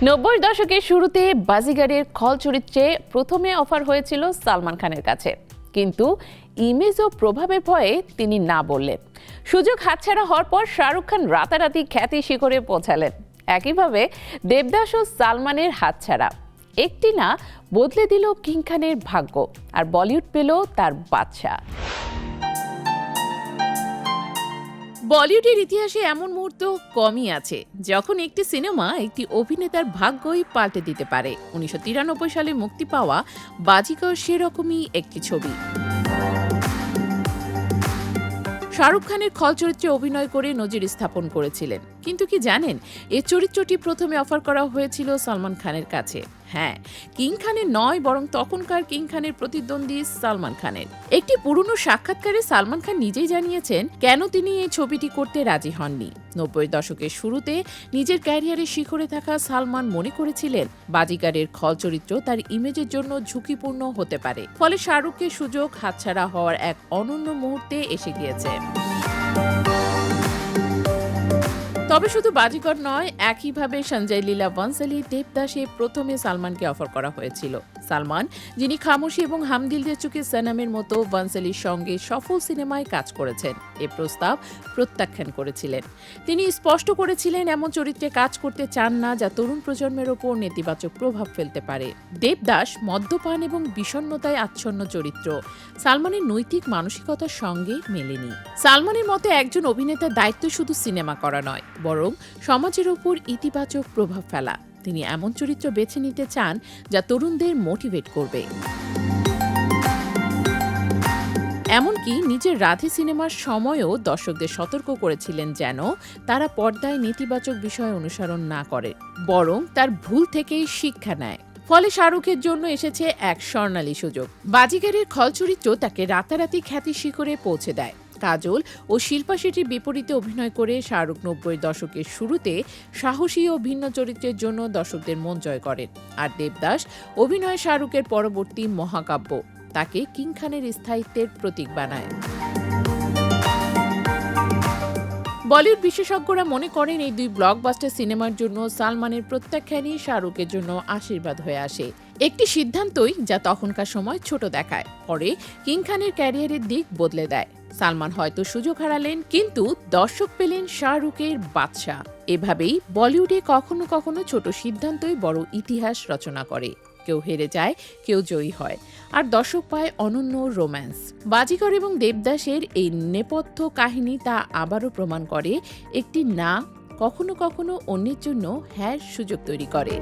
90 দশকের শুরুতে বাজিগারের খল চরিত্রে প্রথমে অফার হয়েছিল সালমান খানের কাছে, কিন্তু ইমেজ ও প্রভাবের ভয়ে তিনি না বললেন। সুযোগ হাতছাড়া হওয়ার পর শাহরুখ খান রাতারাতি খ্যাতি শিখরে পৌঁছালেন। একইভাবে দেবদাস ও সালমানের হাতছাড়া একটি না বদলে দিল কিং খানের ভাগ্য, আর বলিউড পেল তার বাদশা। বলিউডের ইতিহাসে এমন মুহূর্ত কমই আছে যখন একটি সিনেমা একটি অভিনেতার ভাগ্যই পাল্টে দিতে পারে। 1993 সালে মুক্তি পাওয়া বাজিকর সেরকমই একটি ছবি। শাহরুখ খানের খল চরিত্রে অভিনয় করে নজির স্থাপন করেছিলেন, কিন্তু কি জানেন এই চরিত্রটি প্রথমে অফার করা হয়েছিল সালমান খানের কাছে। হ্যাঁ, কিং খানের নয়, বরং তখনকার কিং খানের প্রতিদ্বন্দ্বী সালমান খানের। একটি পুরনো সাক্ষাৎকারে সালমান খান নিজেই জানিয়েছেন কেন তিনি এই ছবিটি করতে রাজি হননি। 90 দশকের শুরুতে নিজের ক্যারিয়ারের শিখরে থাকা সালমান মনে করেছিলেন বাজিগারের খল চরিত্র তার ইমেজের জন্য ঝুঁকিপূর্ণ হতে পারে, ফলে শাহরুখের সুযোগ হাতছাড়া হওয়ার এক অনন্য মুহূর্তে এসে গিয়েছে। তবে শুধু বাজিকর নয়, একইভাবে সঞ্জয় লীলা বনসালি দেবদাসে প্রথমে সালমানকে অফার করা হয়েছিল। সালমান, যিনি খামোশি এবং হাম দিল দে চুকে সনমের মতো বনসালির সঙ্গে সফল সিনেমায় কাজ করেছেন, এ প্রস্তাব প্রত্যাখ্যান করেছিলেন। তিনি স্পষ্ট করেছিলেন এমন চরিত্রে কাজ করতে চান না যা তরুণ প্রজন্মের ওপর নেতিবাচক প্রভাব ফেলতে পারে। দেবদাস মদ্যপান এবং বিষণ্ণতায় আচ্ছন্ন চরিত্র সালমানের নৈতিক মানসিকতার সঙ্গে মেলেনি। সালমানের মতে একজন অভিনেতার দায়িত্ব শুধু সিনেমা করা নয়, বরং সমাজের ওপর ইতিবাচক প্রভাব ফেলা। তিনি এমন চরিত্র বেছে নিতে চান যা তরুণদের মোটিভেট করবে। এমনকি নিজের রাধে সিনেমার সময়ও দর্শকদের সতর্ক করেছিলেন যেন তারা পর্দায় নেতিবাচক বিষয় অনুসরণ না করে, বরং তার ভুল থেকেই শিক্ষা নেয়। ফলে শাহরুখের জন্য এসেছে এক স্বর্ণালী সুযোগ। বাজিগারের খল চরিত্র তাকে রাতারাতি খ্যাতি শিখরে পৌঁছে দেয়। কাজল ও শিল্পা শেট্টির বিপরীতে অভিনয় করে শাহরুখ 90 দশকের শুরুতে সাহসী ও ভিন্ন চরিত্রের জন্য দর্শকদের মন জয় করেন। আর দেবদাস অভিনয় শাহরুখের পরবর্তী মহাকাব্য তাকে কিং খানের স্থায়িত্বের প্রতীক বানায়। বলিউড বিশেষজ্ঞরা মনে করেন এই দুই ব্লকবাস্টার সিনেমার জন্য সালমানের প্রত্যাখ্যানই শাহরুখের জন্য আশীর্বাদ হয়ে আসে। একটি সিদ্ধান্তই যা তখনকার সময় ছোট দেখায়, পরে কিং খানের ক্যারিয়ারের দিক বদলে দেয়। সালমান হয়তো সুযোগ হারালেন, কিন্তু দর্শক পেলেন শাহরুখের বাদশা। এভাবেই বলিউডে কখনো কখনো ছোট সিদ্ধান্তই বড় ইতিহাস রচনা করে। কেউ হেরে যায়, কেউ জয়ী হয়, আর দর্শক পায় অনন্য রোম্যান্স। বাজিকর এবং দেবদাসের এই নেপথ্য কাহিনী তা আবারও প্রমাণ করে একটি না কখনো কখনো অন্যের জন্য হ্যাঁ সুযোগ তৈরি করে।